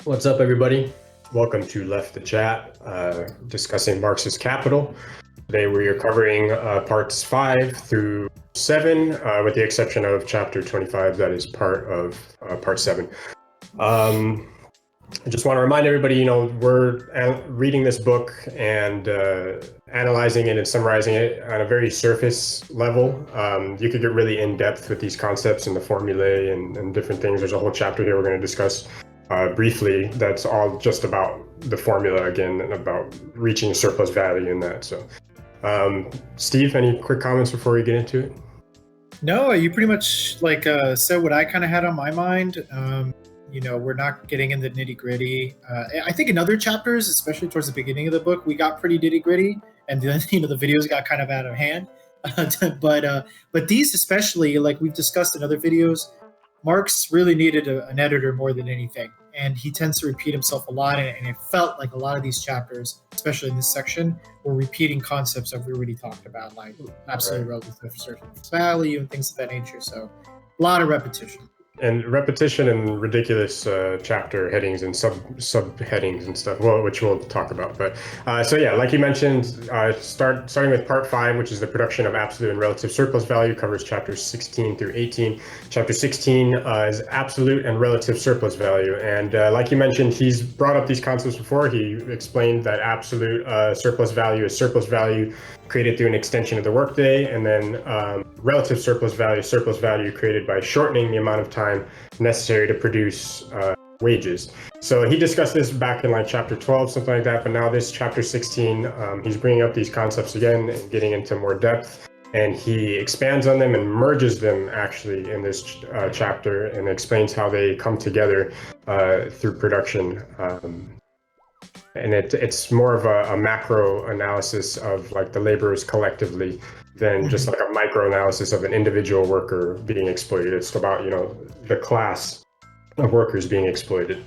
What's up, everybody? Welcome to Left the Chat, discussing Marx's Capital. Today we are covering parts 5 through 7, with the exception of chapter 25, that is part of part 7. I just want to remind everybody, we're reading this book and analyzing it and summarizing it on a very surface level. You could get really in-depth with these concepts and the formulae and different things. There's a whole chapter here we're going to discuss briefly that's all just about the formula again and about reaching surplus value in that. So, Steve, any quick comments before we get into it? No, you pretty much said what I kind of had on my mind. We're not getting into nitty gritty. I think in other chapters, especially towards the beginning of the book, we got pretty nitty gritty, and then the videos got kind of out of hand. But these, especially, like we've discussed in other videos, Marx really needed an editor more than anything, and he tends to repeat himself a lot. And it felt like a lot of these chapters, especially in this section, were repeating concepts that we already talked about, like absolute relative surplus value and things of that nature. So, a lot of repetition. And repetition and ridiculous chapter headings and subheadings and stuff, which we'll talk about. But so yeah, like you mentioned, starting with part 5, which is the production of absolute and relative surplus value, covers chapters 16 through 18. Chapter 16 is absolute and relative surplus value. And like you mentioned, he's brought up these concepts before. He explained that absolute surplus value is surplus value created through an extension of the workday, and then relative surplus value created by shortening the amount of time necessary to produce wages. So he discussed this back in like chapter 12, something like that, but now this chapter 16, he's bringing up these concepts again and getting into more depth, and he expands on them and merges them actually in this chapter and explains how they come together through production. And it's more of a macro analysis of like the laborers collectively than just like a micro analysis of an individual worker being exploited. It's about, the class of workers being exploited.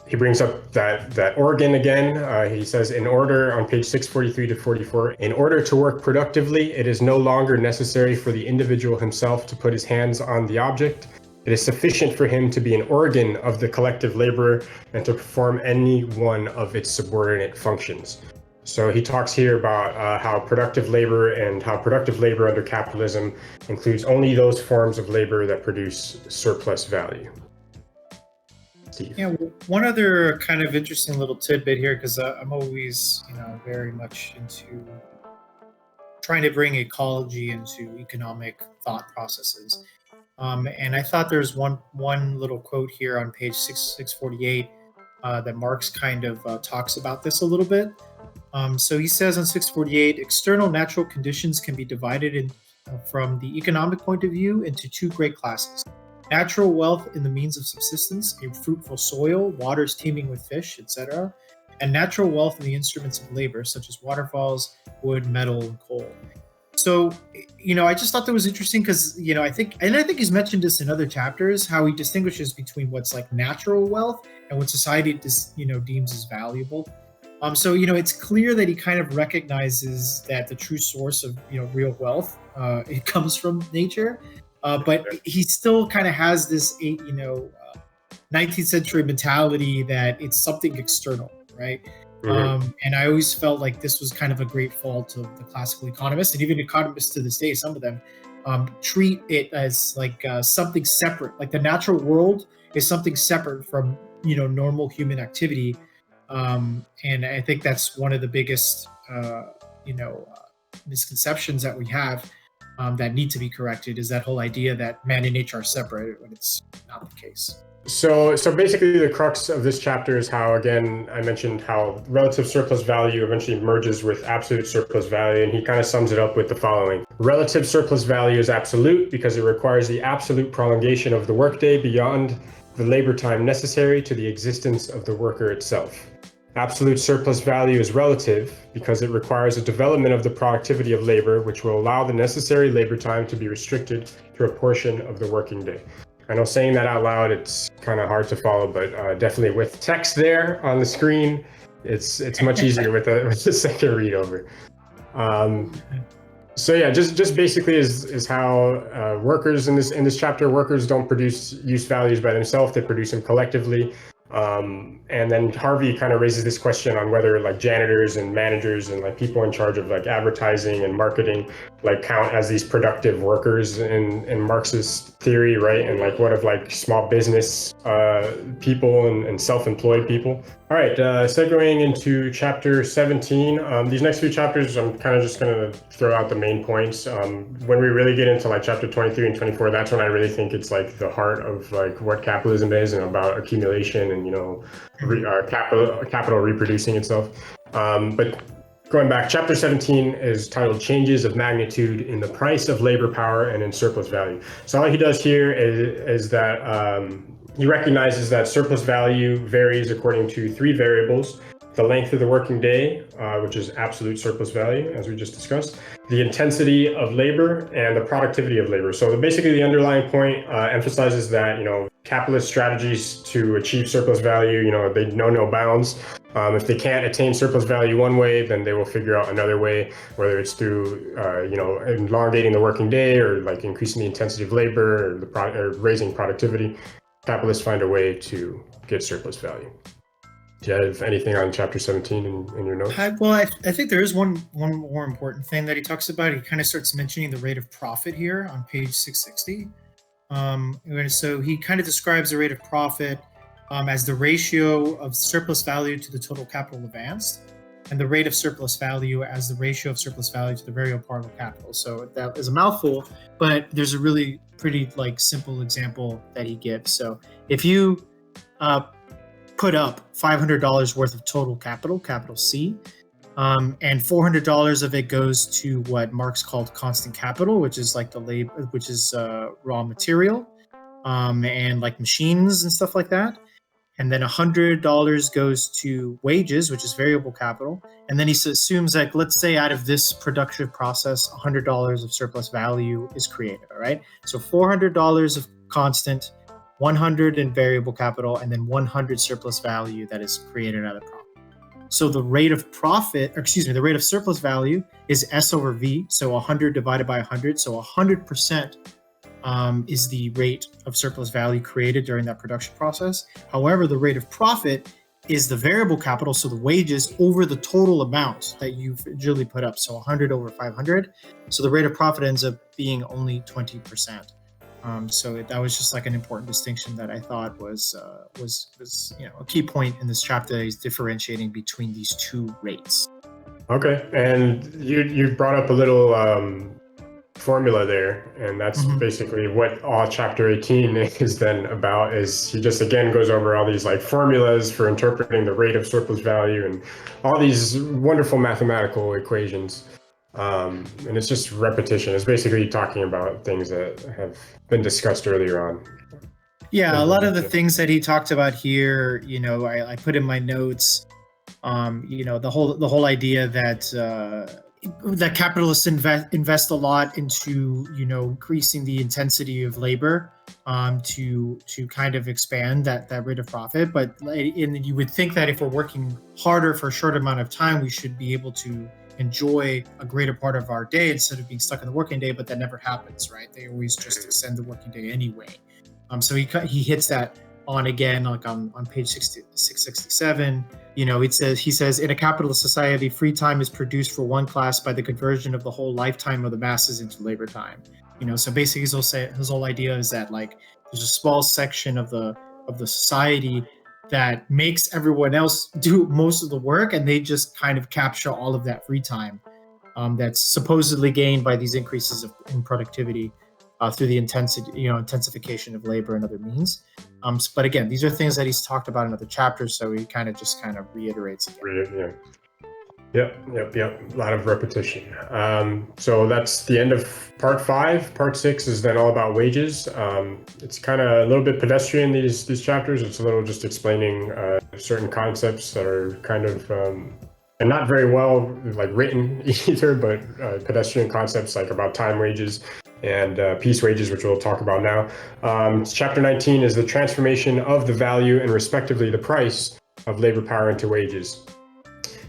He brings up that organ again. He says, in order, on page 643 to 44, in order to work productively, it is no longer necessary for the individual himself to put his hands on the object. It is sufficient for him to be an organ of the collective laborer and to perform any one of its subordinate functions. So he talks here about how productive labor under capitalism includes only those forms of labor that produce surplus value. Steve. Yeah, one other kind of interesting little tidbit here, because I'm always, very much into trying to bring ecology into economic thought processes. And I thought there's one little quote here on page 648 that Marx kind of talks about this a little bit. So he says on 648, external natural conditions can be divided from the economic point of view into two great classes. Natural wealth in the means of subsistence, a fruitful soil, waters teeming with fish, etc., and natural wealth in the instruments of labor, such as waterfalls, wood, metal, and coal. So, I just thought that was interesting because, I think he's mentioned this in other chapters, how he distinguishes between what's like natural wealth and what society deems as valuable. So, it's clear that he kind of recognizes that the true source of, real wealth, it comes from nature. But he still kind of has this, 19th century mentality that it's something external, right? And I always felt like this was kind of a great fault of the classical economists, and even economists to this day, some of them treat it as like something separate. Like the natural world is something separate from, normal human activity. And I think that's one of the biggest, misconceptions that we have that need to be corrected, is that whole idea that man and nature are separate when it's not the case. So basically the crux of this chapter is how, again, I mentioned how relative surplus value eventually merges with absolute surplus value, and he kind of sums it up with the following. Relative surplus value is absolute because it requires the absolute prolongation of the workday beyond the labor time necessary to the existence of the worker itself. Absolute surplus value is relative because it requires a development of the productivity of labor, which will allow the necessary labor time to be restricted to a portion of the working day. I know saying that out loud, it's kind of hard to follow, but definitely with text there on the screen, it's much easier with the second read over. So yeah, just basically is how workers in this chapter, workers don't produce use values by themselves; they produce them collectively. And then Harvey kind of raises this question on whether like janitors and managers and like people in charge of like advertising and marketing like count as these productive workers in Marx's theory, right? And like what of like small business people and self-employed people. All right, segueing into chapter 17. These next few chapters, I'm kind of just going to throw out the main points. When we really get into like chapter 23 and 24, that's when I really think it's like the heart of like what capitalism is and about accumulation and, you know, capital reproducing itself. But going back, chapter 17 is titled Changes of Magnitude in the Price of Labor Power and in Surplus Value. So all he does here is that he recognizes that surplus value varies according to three variables: the length of the working day, which is absolute surplus value, as we just discussed, the intensity of labor, and the productivity of labor. So basically the underlying point emphasizes that, you know, capitalist strategies to achieve surplus value, you know, they know no bounds. If they can't attain surplus value one way, then they will figure out another way, whether it's through, you know, elongating the working day or like increasing the intensity of labor or raising productivity. Capitalists find a way to get surplus value. Do you have anything on chapter 17 in your notes? I think there is one more important thing that he talks about. He kind of starts mentioning the rate of profit here on page 660. And so he kind of describes the rate of profit as the ratio of surplus value to the total capital advanced, and the rate of surplus value as the ratio of surplus value to the variable part of capital. So that is a mouthful, but there's a really pretty like simple example that he gives. So if you put up $500 worth of total capital C, and $400 of it goes to what Marx called constant capital, which is like the labor, which is raw material, and like machines and stuff like that. And then $100 goes to wages, which is variable capital. And then he assumes that, let's say, out of this productive process, $100 of surplus value is created. All right. So $400 of constant, 100 in variable capital, and then 100 surplus value that is created out of profit. So the rate of profit, or excuse me, the rate of surplus value is S over V. So 100 divided by 100. So 100% is the rate of surplus value created during that production process. However, the rate of profit is the variable capital, so the wages over the total amount that you've originally put up. So 100 over 500. So the rate of profit ends up being only 20%. So that was just like an important distinction that I thought was you know, a key point in this chapter. Is differentiating between these two rates. Okay, and you brought up a little formula there, and that's basically what all chapter 18 is then about. Is he just again goes over all these like formulas for interpreting the rate of surplus value and all these wonderful mathematical equations. And it's just repetition. It's basically talking about things that have been discussed earlier on. Yeah, a lot of the things that he talked about here, you know, I put in my notes. You know, the whole idea that that capitalists invest a lot into, you know, increasing the intensity of labor to kind of expand that rate of profit. But you would think that if we're working harder for a short amount of time, we should be able to enjoy a greater part of our day instead of being stuck in the working day, but that never happens, right? They always just extend the working day anyway. So he hits that on again, like on page 667. You know, he says, in a capitalist society, free time is produced for one class by the conversion of the whole lifetime of the masses into labor time. You know, so basically his whole idea is that like there's a small section of the society that makes everyone else do most of the work, and they just kind of capture all of that free time that's supposedly gained by these increases in productivity through the intensification of labor and other means. But again, these are things that he's talked about in other chapters, so he kind of reiterates again. Yep. A lot of repetition. So that's the end of part 5. Part 6 is then all about wages. It's kind of a little bit pedestrian, these chapters. It's a little just explaining certain concepts that are kind of and not very well like written either, but pedestrian concepts like about time wages and piece wages, which we'll talk about now. Chapter 19 is the transformation of the value and respectively the price of labor power into wages.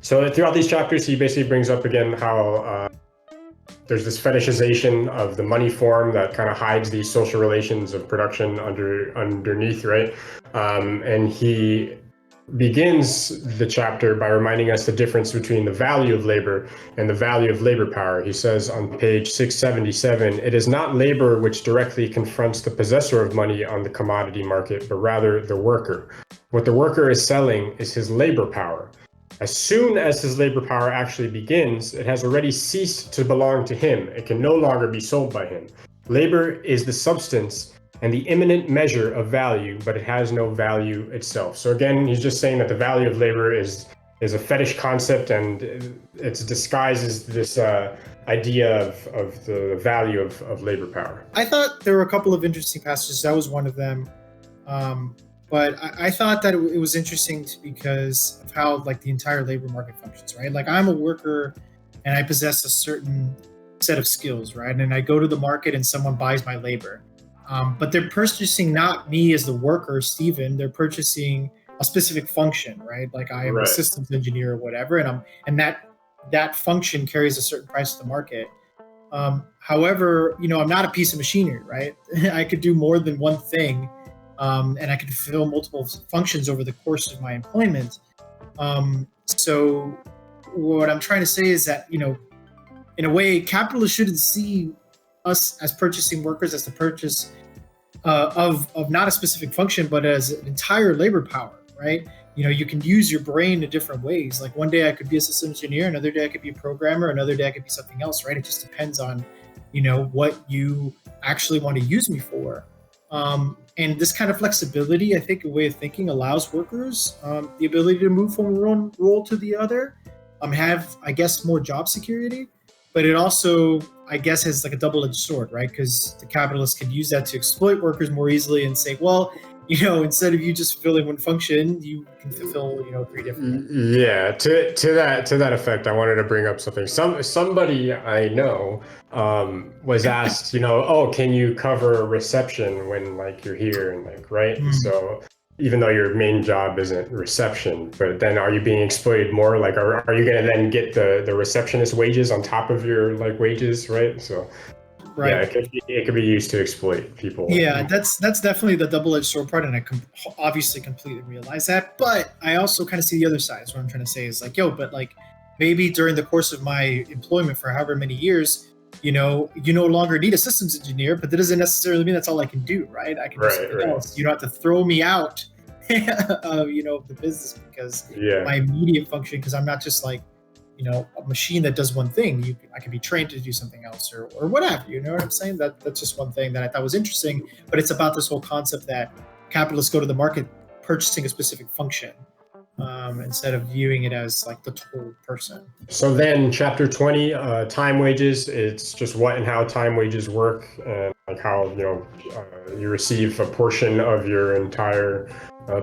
So throughout these chapters, he basically brings up again how there's this fetishization of the money form that kind of hides these social relations of production underneath, right? And he begins the chapter by reminding us the difference between the value of labor and the value of labor power. He says on page 677, "It is not labor which directly confronts the possessor of money on the commodity market, but rather the worker. What the worker is selling is his labor power. As soon as his labor power actually begins, it has already ceased to belong to him. It can no longer be sold by him. Labor is the substance and the imminent measure of value, but it has no value itself." So again, he's just saying that the value of labor is a fetish concept, and it's disguised as this idea of the value of labor power. I thought there were a couple of interesting passages. That was one of them. But I thought that it was interesting because of how like the entire labor market functions, right? Like I'm a worker and I possess a certain set of skills, right? And I go to the market and someone buys my labor. But they're purchasing not me as the worker, Steven, they're purchasing a specific function, right? Like I am a systems engineer or whatever, and that function carries a certain price to the market. However, I'm not a piece of machinery, right? I could do more than one thing. And I could fulfill multiple functions over the course of my employment. So what I'm trying to say is that, in a way, capitalists shouldn't see us as purchasing workers as the purchase of not a specific function, but as an entire labor power, right? You can use your brain in different ways. Like one day I could be a systems engineer, another day I could be a programmer, another day I could be something else, right? It just depends on, what you actually want to use me for. And this kind of flexibility, I think, a way of thinking allows workers the ability to move from one role to the other, have, I guess, more job security. But it also, I guess, has like a double-edged sword, right? Because the capitalists could use that to exploit workers more easily and say, well, instead of you just fulfilling one function, you can fulfill, 3 different. Yeah, to that effect, I wanted to bring up something. Somebody I know was asked, oh, can you cover reception when like you're here and like, right? Mm-hmm. So even though your main job isn't reception, but then are you being exploited more? Like, are you going to then get the receptionist wages on top of your like wages, right? So. Right. Yeah, it could be used to exploit people. Yeah, that's definitely the double-edged sword part, and I obviously completely realize that. But I also kind of see the other side. So what I'm trying to say is like, but like maybe during the course of my employment for however many years, you no longer need a systems engineer, but that doesn't necessarily mean that's all I can do, right? I can do something else. You don't have to throw me out of the business because my immediate function, because I'm not just like, a machine that does one thing. I can be trained to do something else or whatever. You know what I'm saying? That's just one thing that I thought was interesting. But it's about this whole concept that capitalists go to the market purchasing a specific function instead of viewing it as like the total person. So then chapter 20, time wages, it's just what and how time wages work, and like how, you receive a portion of your entire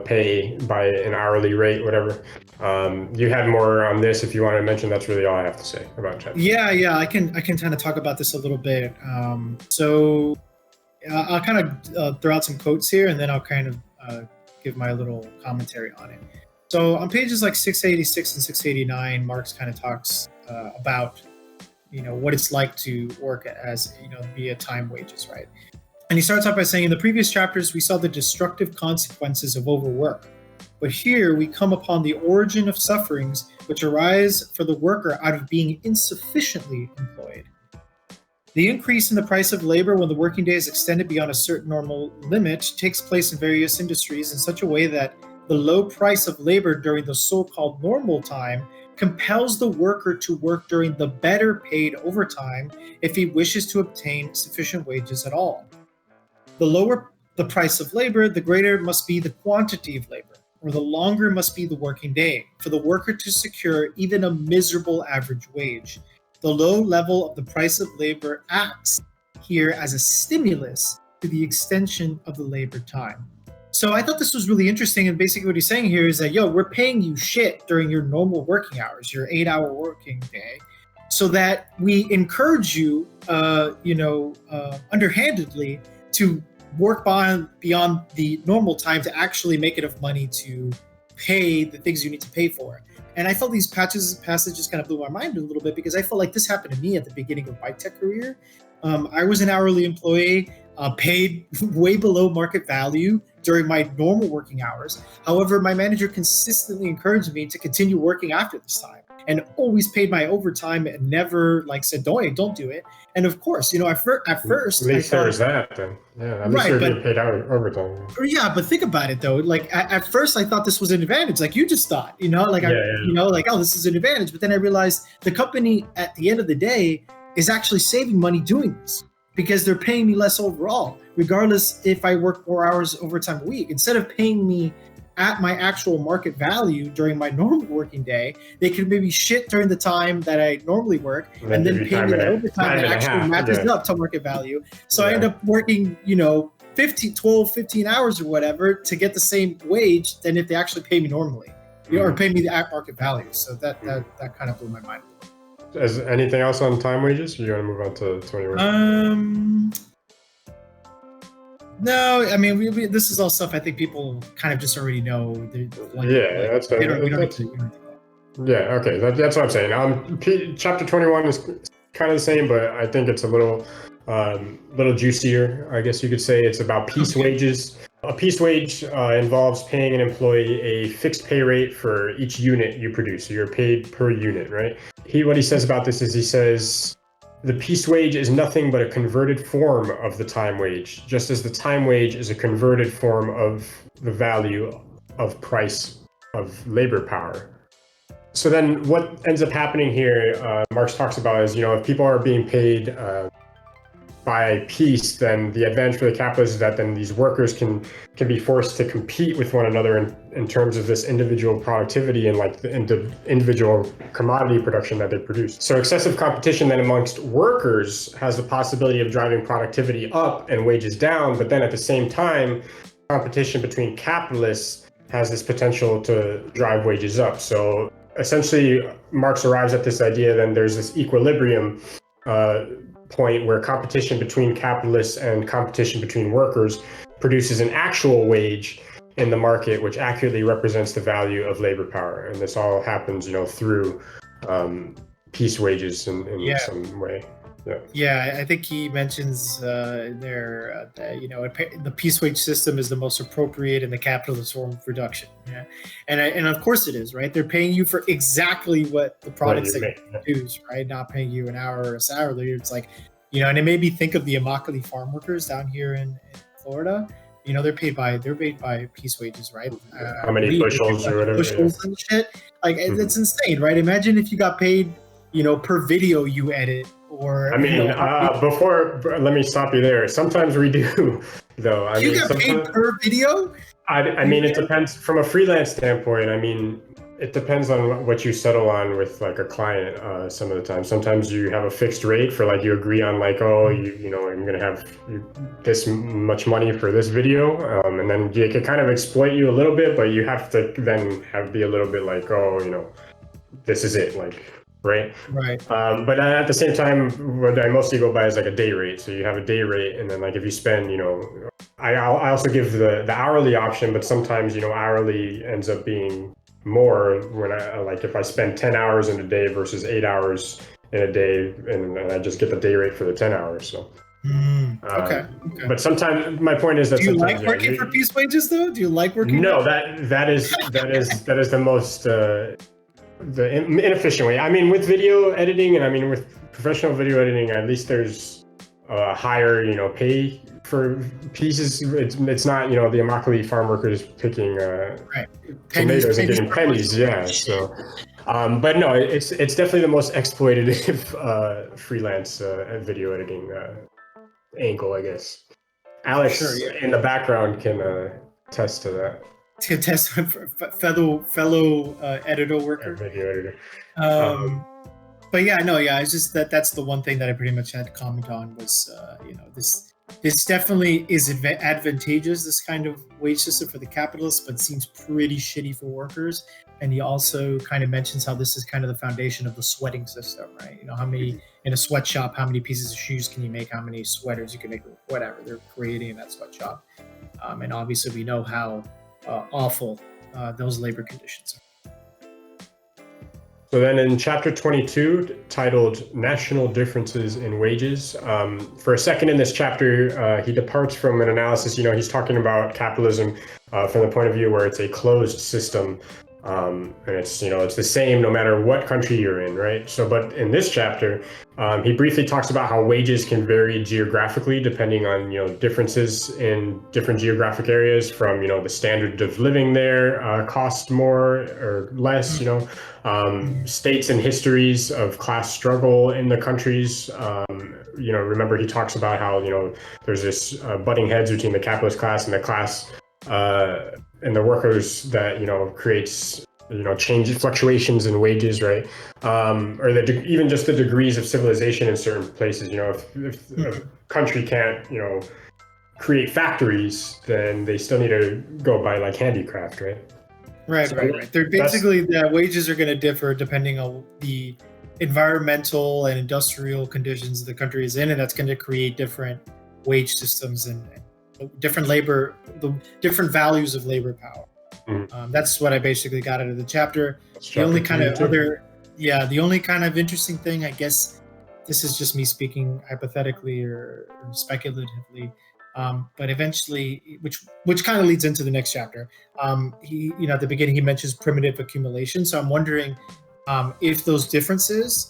pay by an hourly rate, whatever. You had more on this if you want to mention. That's really all I have to say about chapter. Yeah, I can kind of talk about this a little bit. So I'll kind of throw out some quotes here, and then I'll kind of give my little commentary on it. So on pages like 686 and 689, Marx kind of talks about, what it's like to work as, via time wages, right? And he starts off by saying, in the previous chapters, we saw the destructive consequences of overwork. But here we come upon the origin of sufferings which arise for the worker out of being insufficiently employed. The increase in the price of labor when the working day is extended beyond a certain normal limit takes place in various industries in such a way that the low price of labor during the so-called normal time compels the worker to work during the better paid overtime if he wishes to obtain sufficient wages at all. The lower the price of labor, the greater must be the quantity of labor, or the longer must be the working day, for the worker to secure even a miserable average wage. The low level of the price of labor acts here as a stimulus to the extension of the labor time. So I thought this was really interesting, and basically what he's saying here is that, we're paying you shit during your normal working hours, your 8-hour working day, so that we encourage you, underhandedly to work beyond the normal time to actually make enough money to pay the things you need to pay for. And I felt these passages kind of blew my mind a little bit, because I felt like this happened to me at the beginning of my tech career. I was an hourly employee, paid way below market value during my normal working hours. However, my manager consistently encouraged me to continue working after this time, and always paid my overtime and never like said, don't do it. And of course, at first, At least there's that then. Yeah, at least you're getting paid out overtime. Yeah, but think about it though. Like at first, I thought this was an advantage, like you just thought. Oh, this is an advantage. But then I realized the company at the end of the day is actually saving money doing this, because they're paying me less overall, regardless if I work 4 hours overtime a week. Instead of paying me at my actual market value during my normal working day, they could maybe shit during the time that I normally work, and then pay me the overtime that actually matches up to market value. So I end up working, 15 hours or whatever to get the same wage than if they actually pay me normally, or pay me the at market value. So that kind of blew my mind. Is anything else on time wages? Or you want to move on to 21? No, I mean, this is all stuff I think people kind of just already know. That's what I'm saying. Chapter 21 is kind of the same, but I think it's a little juicier, I guess you could say. It's about piece wages. A piece wage involves paying an employee a fixed pay rate for each unit you produce. So you're paid per unit, right? What he says about this is, he says, the piece wage is nothing but a converted form of the time wage, just as the time wage is a converted form of the value of price of labor power. So then what ends up happening here, Marx talks about is, if people are being paid by piece, then the advantage for the capitalists is that then these workers can be forced to compete with one another in terms of this individual productivity and like the individual commodity production that they produce. So excessive competition then amongst workers has the possibility of driving productivity up and wages down, but then at the same time, competition between capitalists has this potential to drive wages up. So essentially, Marx arrives at this idea, then there's this equilibrium point where competition between capitalists and competition between workers produces an actual wage in the market, which accurately represents the value of labor power. And this all happens, through piece wages in some way. Yeah, I think he mentions there that the piece wage system is the most appropriate in the capitalist form of production. Yeah, and of course it is, right? They're paying you for exactly what the products that you produce, right? Not paying you an hour or a salary. It's like, and it made me think of the Immokalee farm workers down here in Florida. They're paid by piece wages, right? How many bushels or whatever? Bushels and shit. Like it's insane, right? Imagine if you got paid, per video you edit. Or, before, let me stop you there. Sometimes we do, though. You get paid per video? It depends from a freelance standpoint. It depends on what you settle on with like a client. Some of the time, sometimes you have a fixed rate for like you agree on like, I'm gonna have this much money for this video, and then they can kind of exploit you a little bit, but you have to then be a little bit like, this is it, like. Right. But at the same time, what I mostly go by is like a day rate. So you have a day rate, and then like if you spend, I also give the hourly option, but sometimes hourly ends up being more when if I spend 10 hours in a day versus 8 hours in a day, and I just get the day rate for the 10 hours. So. Okay. But sometimes my point is that do you like working for piece wages though? Do you like working? No, that is the most. The inefficient way. With video editing and with professional video editing, at least there's a higher, pay for pieces. It's not, the Immokalee farm workers picking tomatoes and getting pennies. Yeah. So, but no, it's definitely the most exploitative freelance video editing angle, I guess. Alex in the background can attest to that. To test fellow editor worker. Video editor. But it's just that's the one thing that I pretty much had to comment on was this definitely is advantageous, this kind of wage system for the capitalists, but seems pretty shitty for workers. And he also kind of mentions how this is kind of the foundation of the sweating system, right? How many in a sweatshop, how many pieces of shoes can you make, how many sweaters you can make, whatever they're creating in that sweatshop. And obviously we know how awful those labor conditions. So then in chapter 22, titled National Differences in Wages, for a second in this chapter, he departs from an analysis. He's talking about capitalism from the point of view where it's a closed system. And it's the same no matter what country you're in, right? So, but in this chapter, he briefly talks about how wages can vary geographically depending on differences in different geographic areas. From the standard of living there cost more or less. States and histories of class struggle in the countries. Remember he talks about how there's this butting heads between the capitalist class and the class. And the workers that creates changes, fluctuations in wages, right? Or even just the degrees of civilization in certain places. If a country can't create factories, then they still need to go by like handicraft, right? Right. They're basically the wages are going to differ depending on the environmental and industrial conditions the country is in, and that's going to create different wage systems and different the different values of labor power. That's what I basically got out of the chapter. The only kind of interesting thing, I guess, this is just me speaking hypothetically or speculatively, but eventually, which kind of leads into the next chapter. He, at the beginning, he mentions primitive accumulation. So I'm wondering if those differences,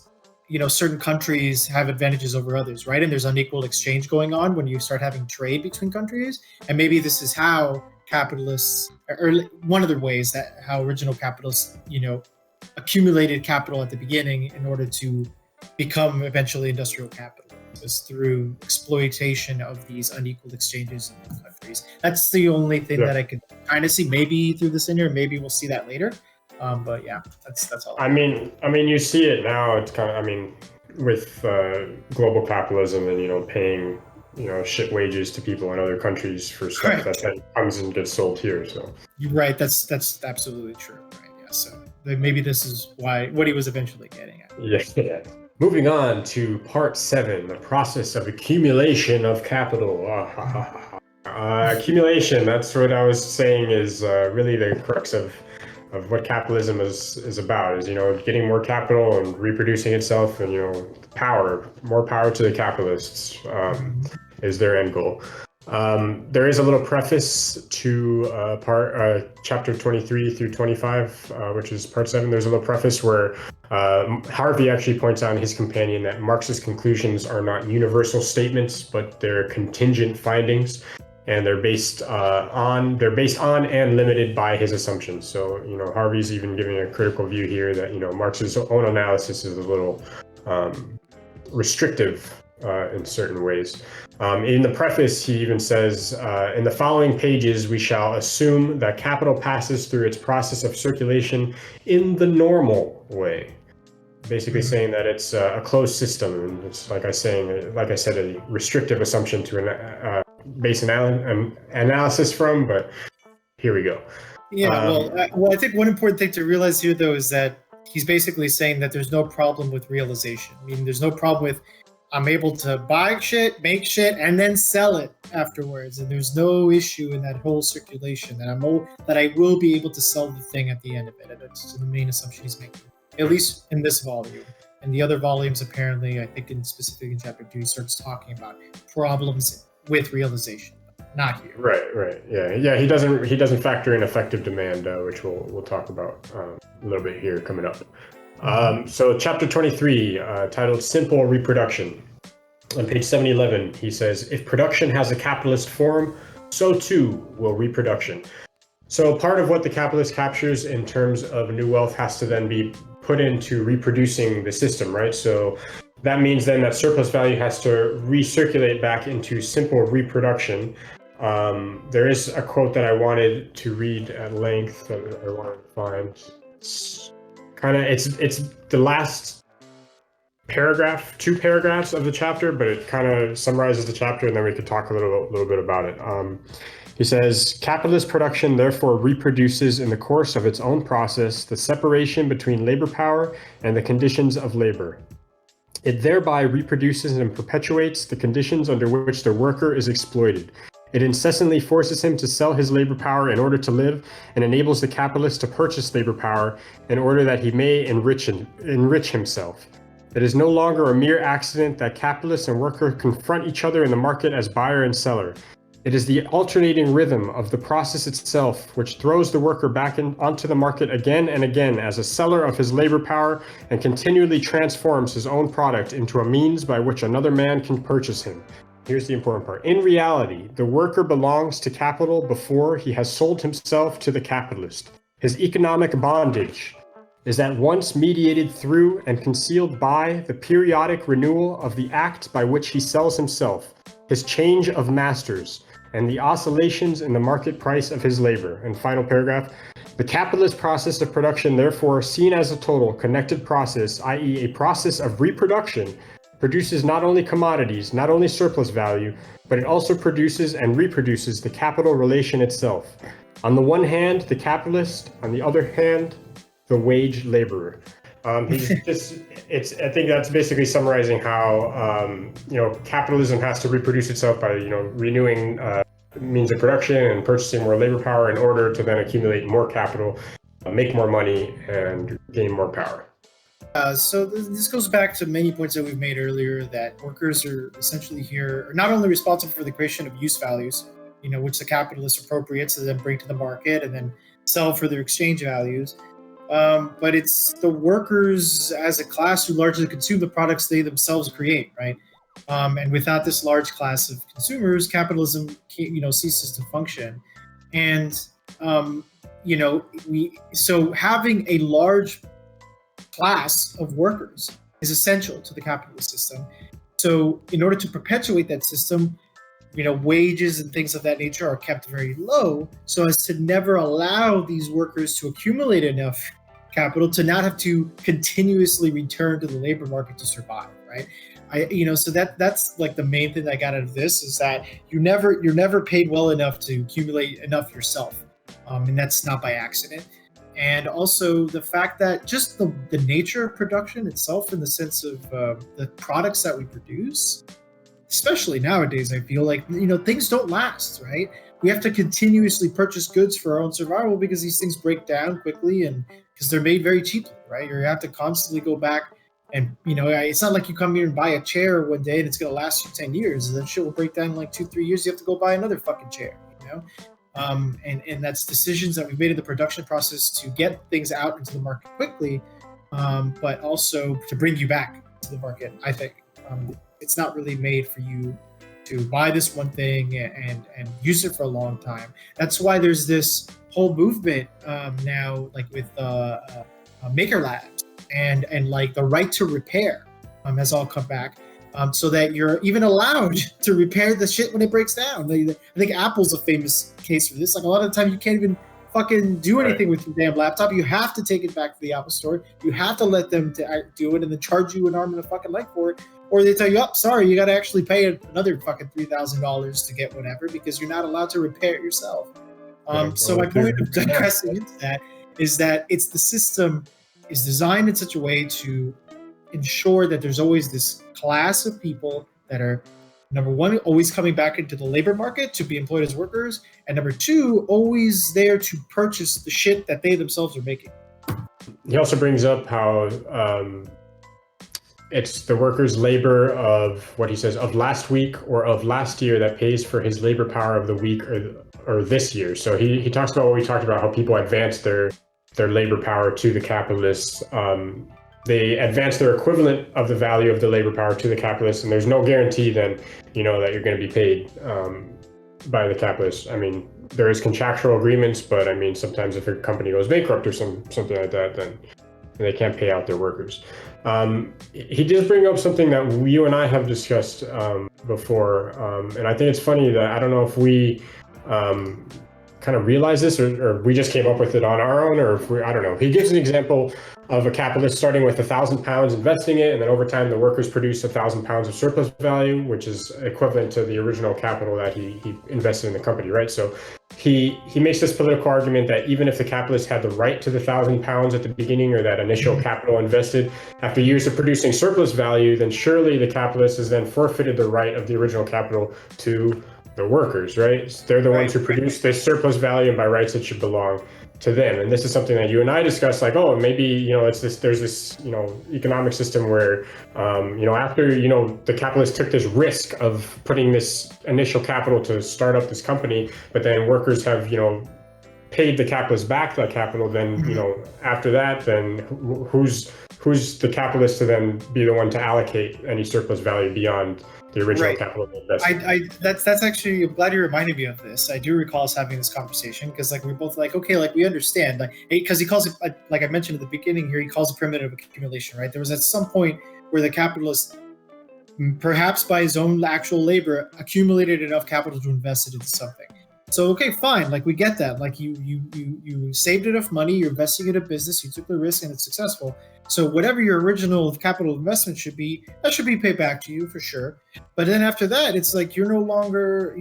certain countries have advantages over others, right? And there's unequal exchange going on when you start having trade between countries. And maybe this is how capitalists, or one of the ways that how original capitalists, accumulated capital at the beginning in order to become eventually industrial capitalists through exploitation of these unequal exchanges in countries. That's the only thing that I could kind of see, maybe through this in here. Maybe we'll see that later. But yeah, that's all. I mean, you see it now. It's kind of, with global capitalism and paying shit wages to people in other countries for stuff that comes and gets sold here. So you're right. That's absolutely true. Right. Yeah. So maybe this is what he was eventually getting at. Yeah. Moving on to part 7, the process of accumulation of capital. Accumulation. That's what I was saying is really the crux of what capitalism is about, is getting more capital and reproducing itself, and more power to the capitalists is their end goal. There is a little preface to chapter 23 through 25, which is part 7. There's a little preface where Harvey actually points out in his companion that Marx's conclusions are not universal statements, but they're contingent findings. And they're based on and limited by his assumptions. So Harvey's even giving a critical view here that Marx's own analysis is a little restrictive in certain ways. In the preface, he even says, in the following pages, we shall assume that capital passes through its process of circulation in the normal way. Basically saying that it's a closed system, and it's like I said, a restrictive assumption to base analysis from, but here we go. Yeah, well, I think one important thing to realize here, though, is that he's basically saying that there's no problem with realization. Meaning there's no problem with I'm able to buy shit, make shit, and then sell it afterwards, and there's no issue in that whole circulation. That I will be able to sell the thing at the end of it. And that's the main assumption he's making, at least in this volume. And the other volumes, apparently, I think specifically in chapter 2, he starts talking about problems with realization. Not here. Right. Yeah. He doesn't factor in effective demand, which we'll talk about a little bit here coming up. So chapter 23, titled Simple Reproduction. On page 711, he says, if production has a capitalist form, so too will reproduction. So part of what the capitalist captures in terms of new wealth has to then be put into reproducing the system, right? So that means then that surplus value has to recirculate back into simple reproduction. There is a quote that I wanted to read at length that I wanted to find. It's the last paragraph, 2 paragraphs of the chapter, but it kind of summarizes the chapter, and then we could talk a little bit about it. He says, capitalist production therefore reproduces in the course of its own process the separation between labor power and the conditions of labor. It thereby reproduces and perpetuates the conditions under which the worker is exploited. It incessantly forces him to sell his labor power in order to live, and enables the capitalist to purchase labor power in order that he may enrich himself. It is no longer a mere accident that capitalist and worker confront each other in the market as buyer and seller. It is the alternating rhythm of the process itself which throws the worker back onto the market again and again as a seller of his labor power, and continually transforms his own product into a means by which another man can purchase him. Here's the important part. In reality, the worker belongs to capital before he has sold himself to the capitalist. His economic bondage is at once mediated through and concealed by the periodic renewal of the act by which he sells himself, his change of masters, and the oscillations in the market price of his labor. And final paragraph, the capitalist process of production, therefore, seen as a total connected process, i.e. a process of reproduction, produces not only commodities, not only surplus value, but it also produces and reproduces the capital relation itself. On the one hand, the capitalist, on the other hand, the wage laborer. I think that's basically summarizing how capitalism has to reproduce itself by renewing means of production and purchasing more labor power in order to then accumulate more capital, make more money, and gain more power. So this goes back to many points that we've made earlier, that workers are essentially here are not only responsible for the creation of use values, which the capitalist appropriates and then bring to the market and then sell for their exchange values. But it's the workers as a class who largely consume the products they themselves create, right? And without this large class of consumers, capitalism, ceases to function. And so having a large class of workers is essential to the capitalist system. So in order to perpetuate that system, wages and things of that nature are kept very low, so as to never allow these workers to accumulate enough capital to not have to continuously return to the labor market to survive, right? So that's like the main thing I got out of this, is that you're never paid well enough to accumulate enough yourself, and that's not by accident. And also the fact that just the nature of production itself, in the sense of the products that we produce, especially nowadays, I feel like, things don't last, right? We have to continuously purchase goods for our own survival because these things break down quickly, and because they're made very cheaply, right? You have to constantly go back and, it's not like you come here and buy a chair one day and it's going to last you 10 years, and then shit will break down in like 2-3 years. You have to go buy another fucking chair, and that's decisions that we've made in the production process to get things out into the market quickly, but also to bring you back to the market. I think it's not really made for you to buy this one thing and use it for a long time. That's why there's this whole movement now, like with maker labs and like the right to repair has all come back. So that you're even allowed to repair the shit when it breaks down. I think Apple's a famous case for this. Like, a lot of the time you can't even fucking do anything with your damn laptop. You have to take it back to the Apple store. You have to let them do it, and then charge you an arm and a fucking leg for it. Or they tell you, sorry, you got to actually pay another fucking $3,000 to get whatever, because you're not allowed to repair it yourself. So my point of digressing into that is that it's the system is designed in such a way to ensure that there's always this class of people that are, number one, always coming back into the labor market to be employed as workers, and number two, always there to purchase the shit that they themselves are making. He also brings up how it's the worker's labor of, what he says, of last week or of last year that pays for his labor power of the week or this year. So he talks about what we talked about, how people advance their labor power to the capitalists. They advance their equivalent of the value of the labor power to the capitalists, and there's no guarantee then, that you're going to be paid by the capitalists. I mean, there is contractual agreements, but I mean, sometimes if a company goes bankrupt or something like that, then they can't pay out their workers. He did bring up something that you and I have discussed before, and I think it's funny that I don't know if we kind of realize this or we just came up with it on our own, or if I don't know. He gives an example of a capitalist starting with £1,000, investing it, and then over time the workers produce £1,000 of surplus value, which is equivalent to the original capital that he invested in the company, right? So he makes this political argument that even if the capitalist had the right to the £1,000 at the beginning, or that initial capital invested, after years of producing surplus value, then surely the capitalist has then forfeited the right of the original capital to the workers, right? They're the ones who produce this surplus value, and by rights it should belong to them. And this is something that you and I discussed, like, oh, maybe, it's this, there's this, economic system where, after, the capitalists took this risk of putting this initial capital to start up this company, but then workers have, paid the capitalists back that capital, then, after that, then who's the capitalist to then be the one to allocate any surplus value beyond the original capital investment? That's actually, I'm glad you reminded me of this. I do recall us having this conversation because we're both like, okay, we understand, because he calls it, like I mentioned at the beginning here, he calls it primitive accumulation, right? There was at some point where the capitalist, perhaps by his own actual labor, accumulated enough capital to invest it into something. So, okay, fine. We get that. You saved enough money, you're investing in a business, you took the risk and it's successful. So whatever your original capital investment should be, that should be paid back to you for sure. But then after that, it's you're no longer,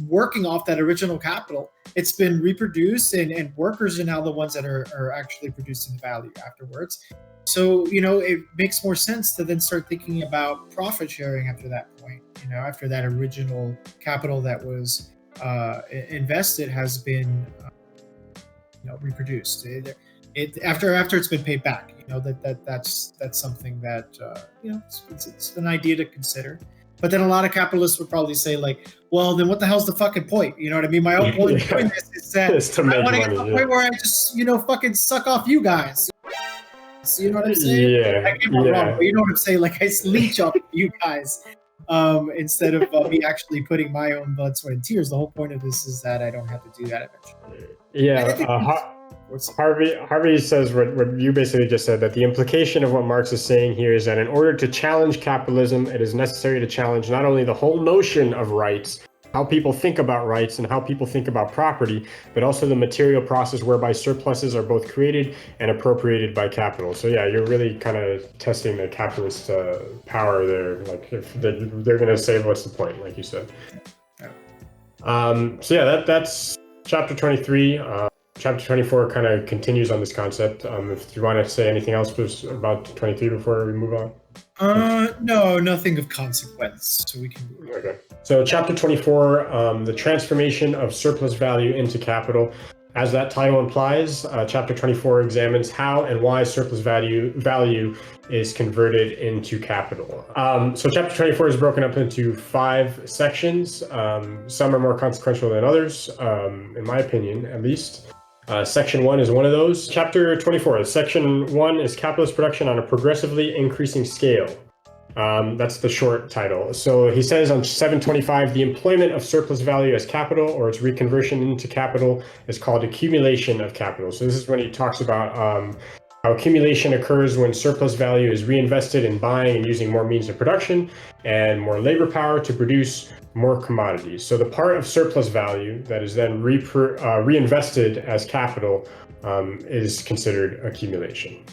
working off that original capital. It's been reproduced and workers are now the ones that are actually producing the value afterwards. So, it makes more sense to then start thinking about profit sharing after that point, after that original capital that was invested has been reproduced. After it's been paid back, that's something that it's an idea to consider. But then a lot of capitalists would probably say well, then what the hell's the fucking point? You know what I mean? My own point of doing this is that I want to get to the point where I just fucking suck off you guys. So, you know what I'm saying? Yeah. I came out wrong, but you know what I'm saying? I leech off you guys. Instead of me actually putting my own blood, sweat, and tears. The whole point of this is that I don't have to do that eventually. Yeah, Harvey says what you basically just said, that the implication of what Marx is saying here is that in order to challenge capitalism, it is necessary to challenge not only the whole notion of rights, how people think about rights and how people think about property, but also the material process whereby surpluses are both created and appropriated by capital. So yeah, you're really kind of testing the capitalist power there. If they're going to say, what's the point, like you said. So yeah, that's chapter 23. Chapter 24 kind of continues on this concept. If you want to say anything else about 23 before we move on. No, nothing of consequence. So we can. Okay. So chapter 24, the transformation of surplus value into capital. As that title implies, chapter 24 examines how and why surplus value is converted into capital. So chapter 24 is broken up into 5 sections. Some are more consequential than others, in my opinion, at least. Section 1 is one of those. Chapter 24, Section 1 is capitalist production on a progressively increasing scale. That's the short title. So he says on 725, the employment of surplus value as capital or its reconversion into capital is called accumulation of capital. So this is when he talks about how accumulation occurs when surplus value is reinvested in buying and using more means of production and more labor power to produce more commodities. So the part of surplus value that is then reinvested as capital is considered accumulation.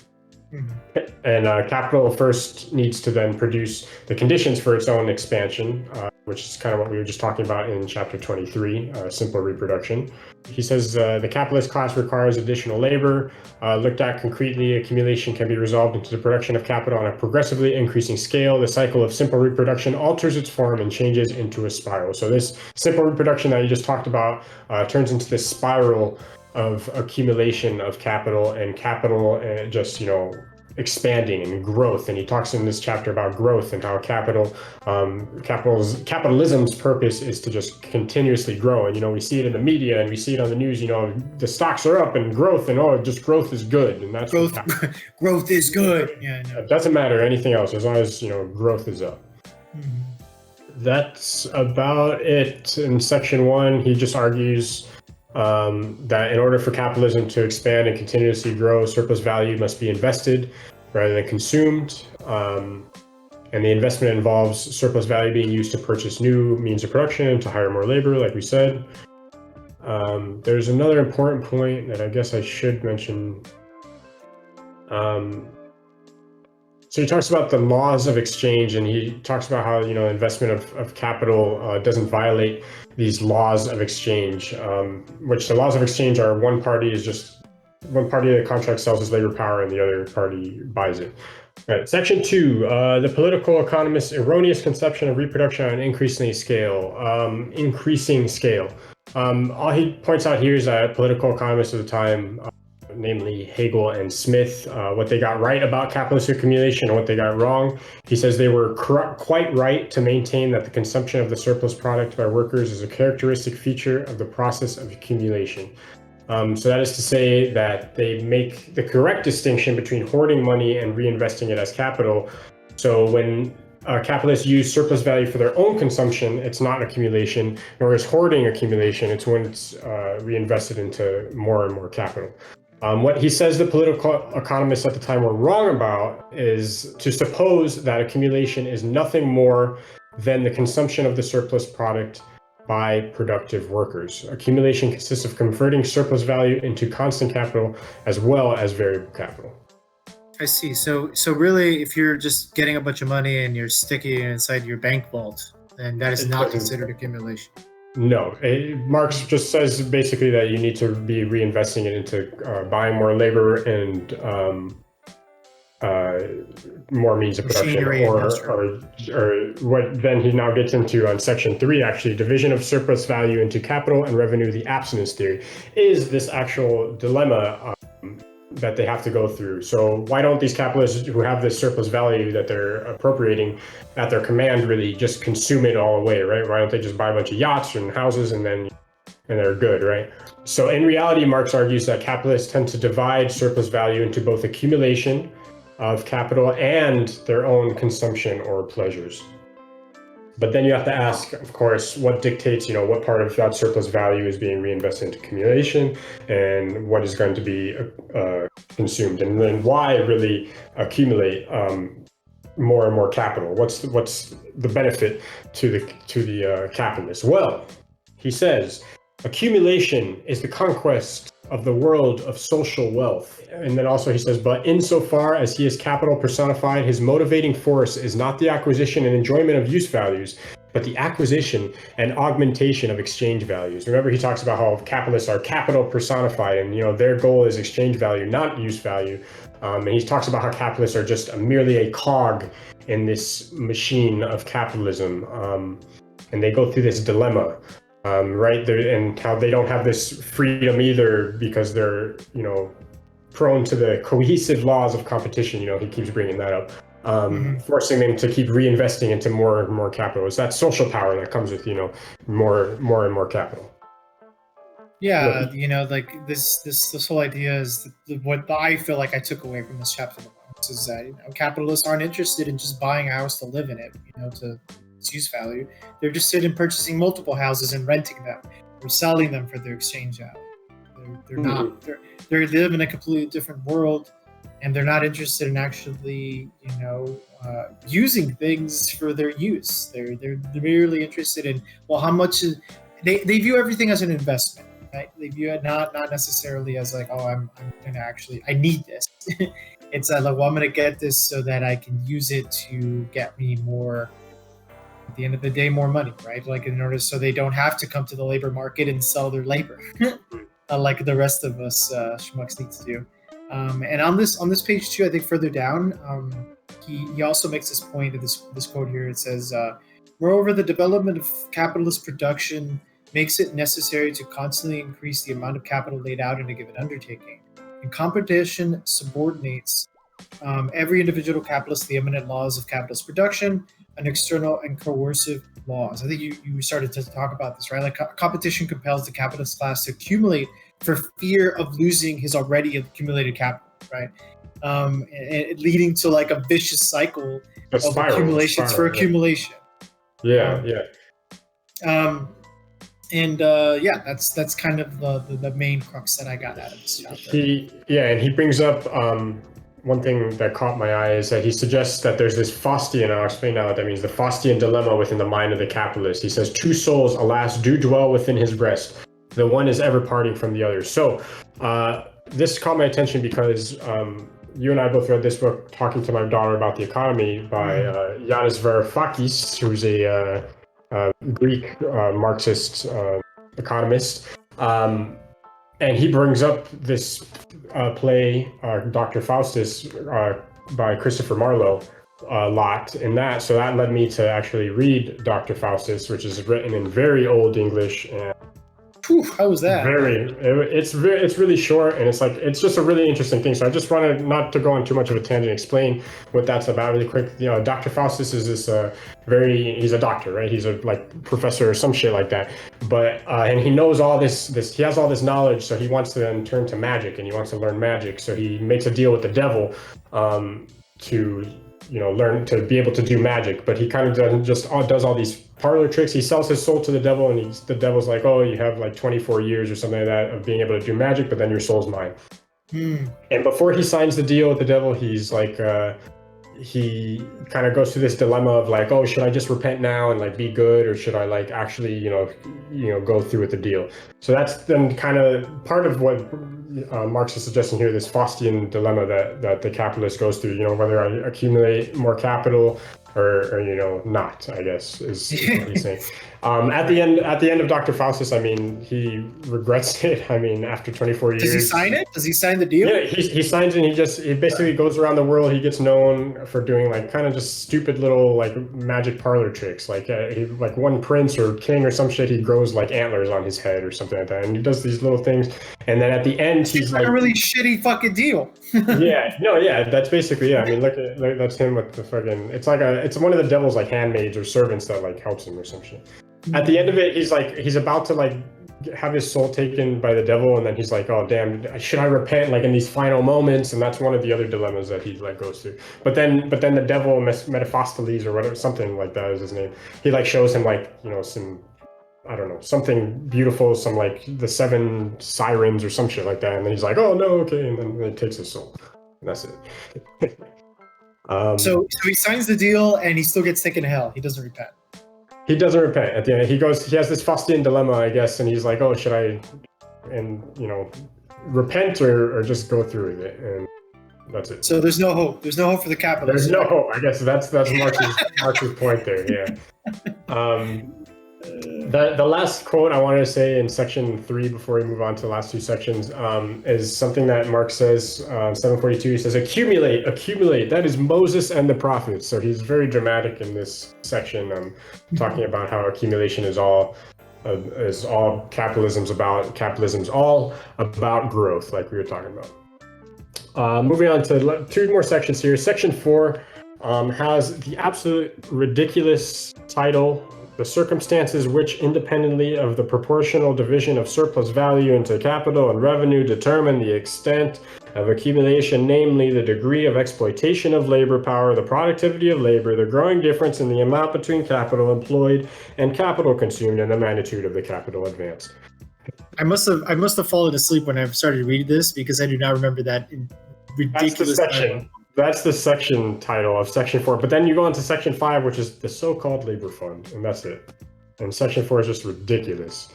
Mm-hmm. And capital first needs to then produce the conditions for its own expansion, which is kind of what we were just talking about in chapter 23, simple reproduction. He says the capitalist class requires additional labor. Looked at concretely, accumulation can be resolved into the production of capital on a progressively increasing scale. The cycle of simple reproduction alters its form and changes into a spiral. So this simple reproduction that you just talked about turns into this spiral of accumulation of capital and just, expanding and growth. And he talks in this chapter about growth and how capitalism's purpose is to just continuously grow. And, we see it in the media and we see it on the news, the stocks are up and growth and just growth is good. And that's growth is good. Yeah, I know. It doesn't matter anything else as long as, growth is up. Mm-hmm. That's about it. In section 1, he just argues that in order for capitalism to expand and continuously grow, surplus value must be invested rather than consumed. And the investment involves surplus value being used to purchase new means of production and to hire more labor, like we said. There's another important point that I guess I should mention. So he talks about the laws of exchange, and he talks about how, investment of capital doesn't violate these laws of exchange, which the laws of exchange are one party of the contract sells his labor power and the other party buys it. Right. Section 2, the political economist's erroneous conception of reproduction on an increasing scale. All he points out here is that political economists of the time, namely Hegel and Smith, what they got right about capitalist accumulation and what they got wrong. He says they were quite right to maintain that the consumption of the surplus product by workers is a characteristic feature of the process of accumulation. So that is to say that they make the correct distinction between hoarding money and reinvesting it as capital. So when capitalists use surplus value for their own consumption, it's not accumulation, nor is hoarding accumulation. It's when it's reinvested into more and more capital. What he says the political economists at the time were wrong about is to suppose that accumulation is nothing more than the consumption of the surplus product by productive workers. Accumulation consists of converting surplus value into constant capital as well as variable capital. I see. So really, if you're just getting a bunch of money and you're sticking it inside your bank vault, then that is not considered accumulation. No, Marx just says basically that you need to be reinvesting it into buying more labor and more means of production, or what then he now gets into on section 3, actually, division of surplus value into capital and revenue, the abstinence theory, is this actual dilemma that they have to go through. So why don't these capitalists who have this surplus value that they're appropriating at their command really just consume it all away, right? Why don't they just buy a bunch of yachts and houses and they're good, right? So in reality, Marx argues that capitalists tend to divide surplus value into both accumulation of capital and their own consumption or pleasures. But then you have to ask, of course, what dictates, what part of that surplus value is being reinvested into accumulation and what is going to be consumed, and then why really accumulate more and more capital. What's the benefit to the capitalist? Well, he says, accumulation is the conquest of the world of social wealth. And then also he says, but insofar as he is capital personified, his motivating force is not the acquisition and enjoyment of use values, but the acquisition and augmentation of exchange values. Remember, he talks about how capitalists are capital personified, and their goal is exchange value, not use value. And he talks about how capitalists are just merely a cog in this machine of capitalism. And they go through this dilemma. Right there, and how they don't have this freedom either because they're, prone to the cohesive laws of competition. He keeps bringing that up, forcing them to keep reinvesting into more and more capital. It's that social power that comes with, more and more capital. Yeah, like this whole idea is what I feel like I took away from this chapter is that capitalists aren't interested in just buying a house to live in it, to use value. They're interested in purchasing multiple houses and renting them or selling them for their exchange value. They're not. They live in a completely different world, and they're not interested in actually, using things for their use. They're merely interested in how much they view everything as an investment. Right? They view it not necessarily as like, I'm gonna I need this. It's like, I'm gonna get this so that I can use it to get me more. At the end of the day, more money, right? Like in order so they don't have to come to the labor market and sell their labor, like the rest of us schmucks need to do. And on this page too, I think further down, he also makes this point in this quote here. It says, moreover, the development of capitalist production makes it necessary to constantly increase the amount of capital laid out in a given undertaking. And competition subordinates every individual capitalist to the eminent laws of capitalist production and external and coercive laws. I think you started to talk about this, right? Like competition compels the capitalist class to accumulate for fear of losing his already accumulated capital, right? And leading to like a vicious cycle of accumulations for accumulation. Yeah. That's kind of the main crux that I got out of this chapter. And he brings up one thing that caught my eye is that he suggests that there's this Faustian, and I'll explain now what that means, the Faustian dilemma within the mind of the capitalist. He says, two souls, alas, do dwell within his breast. The one is ever parting from the other. So this caught my attention because you and I both read this book, Talking to My Daughter About the Economy, by Yanis Varoufakis, who's a Greek Marxist economist. And he brings up this play, Dr. Faustus, by Christopher Marlowe a lot in that. So that led me to actually read Dr. Faustus, which is written in very old English and Whew, how was that? it's really short, and it's just a really interesting thing. So I just wanted not to go on too much of a tangent, explain what that's about really quick. You know, Dr. Faustus is this he's a doctor, right? He's a like professor or some shit like that. But and he knows all this he has all this knowledge, so he wants to then turn to magic, and he wants to learn magic. So he makes a deal with the devil to learn to be able to do magic, but he kind of does all these parlor tricks. He sells his soul to the devil, and the devil's like, oh, you have like 24 years or something like that of being able to do magic, but then your soul's mine. And before he signs the deal with the devil, he's like, he kind of goes through this dilemma of like, oh, should I just repent now and like be good, or should I like actually, go through with the deal? So that's then kind of part of what Marx is suggesting here, this Faustian dilemma that the capitalist goes through, whether I accumulate more capital or not, I guess is what he's saying. At the end of Dr. Faustus, I mean, he regrets it. I mean, after 24 years. Does he sign it? Does he sign the deal? Yeah, he signs it, and he basically goes around the world. He gets known for doing like kind of just stupid little like magic parlor tricks. Like like one prince or king or some shit, he grows like antlers on his head or something like that. And he does these little things. And then at the end, he's like a really shitty fucking deal. That's basically, I mean, look, that's him with the fucking, it's one of the devil's like handmaids or servants that like helps him or some shit. At the end of it, he's about to like have his soul taken by the devil, and then he's like, oh damn, should I repent like in these final moments? And that's one of the other dilemmas that he like goes through. But then the devil, Mephistopheles or whatever, something like that is his name, he like shows him like some, I don't know, something beautiful, some like the 7 sirens or some shit like that, and then he's like, oh no, okay, and then he takes his soul, and that's it. So he signs the deal, and he still gets taken to hell. He doesn't repent. He doesn't repent at the end. He has this Faustian dilemma, I guess, and he's like, oh, should I, repent or just go through with it, and that's it. So there's no hope. There's no hope for the capitalists. There's no hope. I guess that's Marx's point there. Yeah. The last quote I wanted to say in section 3 before we move on to the last 2 sections is something that Marx says, 742. He says, accumulate, that is Moses and the prophets. So he's very dramatic in this section, talking about how accumulation is all capitalism's all about growth, like we were talking about. Moving on to 2 more sections here. Section 4 has the absolute ridiculous title, the circumstances which, independently of the proportional division of surplus value into capital and revenue, determine the extent of accumulation, namely the degree of exploitation of labor power, the productivity of labor, the growing difference in the amount between capital employed and capital consumed, and the magnitude of the capital advanced. I must have fallen asleep when I started reading this, because I do not remember that ridiculous section. That's the section title of section 4. But then you go into section 5, which is the so-called labor fund, and that's it. And section 4 is just ridiculous.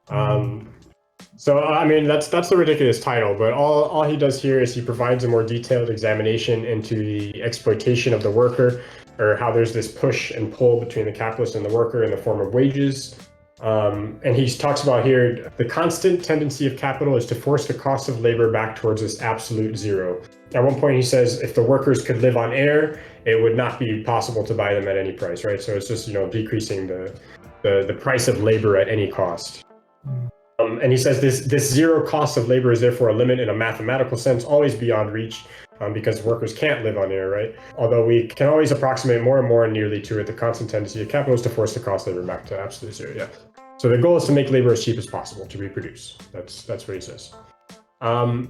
So I mean, that's the ridiculous title. But all he does here is he provides a more detailed examination into the exploitation of the worker, or how there's this push and pull between the capitalist and the worker in the form of wages. And he talks about here, the constant tendency of capital is to force the cost of labor back towards this absolute zero. At one point he says, if the workers could live on air, it would not be possible to buy them at any price, right? So it's just, decreasing the price of labor at any cost. And he says this zero cost of labor is therefore a limit in a mathematical sense, always beyond reach, because workers can't live on air, right? Although we can always approximate more and more nearly to it, the constant tendency of capital is to force the cost of labor back to absolute zero, yeah. So the goal is to make labor as cheap as possible to reproduce. That's what he says.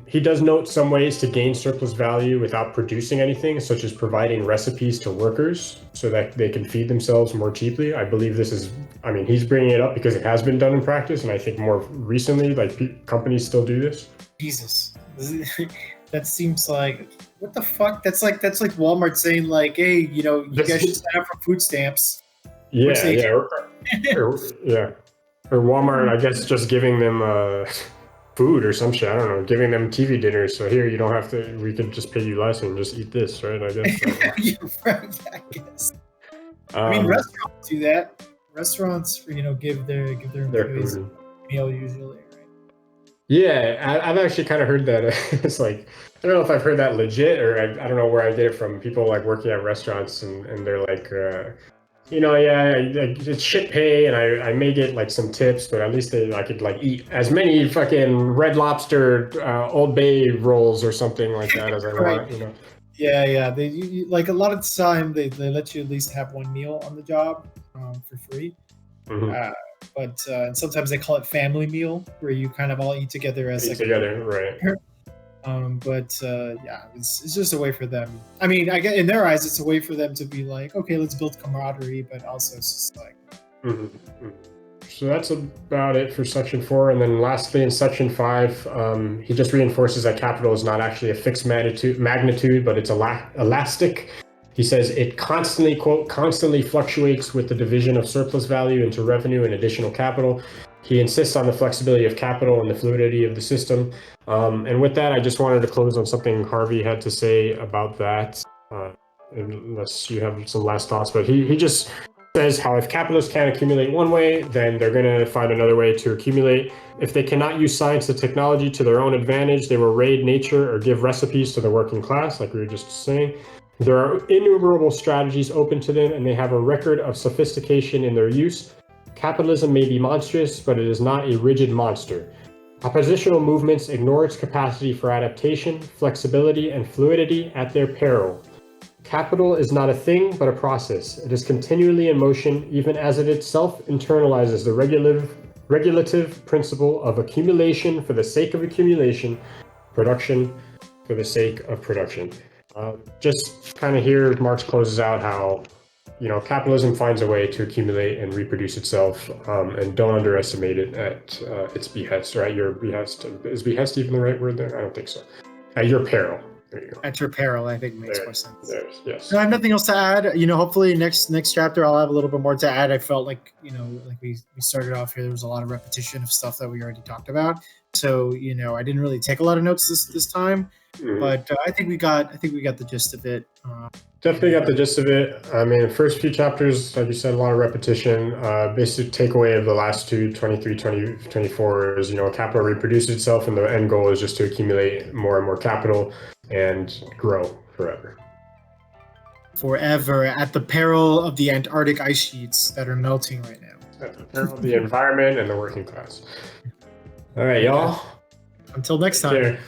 He does note some ways to gain surplus value without producing anything, such as providing recipes to workers so that they can feed themselves more cheaply. I believe he's bringing it up because it has been done in practice, and I think more recently, like companies still do this. Jesus, that seems like, what the fuck? That's like Walmart saying like, hey, you guys should sign up for food stamps. Yeah. Or Walmart, I guess, just giving them food or some shit. I don't know, giving them TV dinners. So here, you don't have to. We could just pay you less and just eat this, right? I guess. You're right, I guess. I mean, restaurants do that. Restaurants, give their employees a meal usually, right? Yeah, I've actually kind of heard that. It's like, I don't know if I've heard that legit, or I don't know where I get it from. People like working at restaurants, and they're like, yeah, it's shit pay, and I may get like some tips, but at least I could like eat as many fucking Red Lobster Old Bay rolls or something like that as I Right. want, you know. Yeah. Like a lot of the time, they let you at least have one meal on the job for free. Hmm. Uh, but and sometimes they call it family meal, where you kind of all eat together as Eat like a together, right? group. But yeah, it's just a way for them. I mean, I get in their eyes, it's a way for them to be like, okay, let's build camaraderie, but also it's just like, Hmm. So that's about it for section 4. And then lastly, in section 5, he just reinforces that capital is not actually a fixed magnitude, but it's elastic. He says it constantly, quote, constantly fluctuates with the division of surplus value into revenue and additional capital. He insists on the flexibility of capital and the fluidity of the system. And with that, I just wanted to close on something Harvey had to say about that, unless you have some last thoughts. But he just says how if capitalists can't accumulate one way, then they're going to find another way to accumulate. If they cannot use science and technology to their own advantage, they will raid nature or give recipes to the working class, like we were just saying. There are innumerable strategies open to them, and they have a record of sophistication in their use. Capitalism may be monstrous, but it is not a rigid monster. Oppositional movements ignore its capacity for adaptation, flexibility, and fluidity at their peril. Capital is not a thing, but a process. It is continually in motion, even as it itself internalizes the regulative principle of accumulation for the sake of accumulation, production for the sake of production. Just kind of here, Marx closes out how, capitalism finds a way to accumulate and reproduce itself, and don't underestimate it at its behest, or at your behest. Is behest even the right word there? I don't think so. At your peril. There you go. at your peril, I think makes more sense. Yes. No, I have nothing else to add. Hopefully next chapter I'll have a little bit more to add. I felt like, like we started off here, there was a lot of repetition of stuff that we already talked about. So, I didn't really take a lot of notes this time, but I think we got the gist of it. Definitely got the gist of it. I mean, the first few chapters, like you said, a lot of repetition. Basic takeaway of the last two, 23, 20, 24 is, capital reproduces itself, and the end goal is just to accumulate more and more capital and grow forever. Forever, at the peril of the Antarctic ice sheets that are melting right now. At the peril of the environment and the working class. All right, y'all. Until next time. Take care.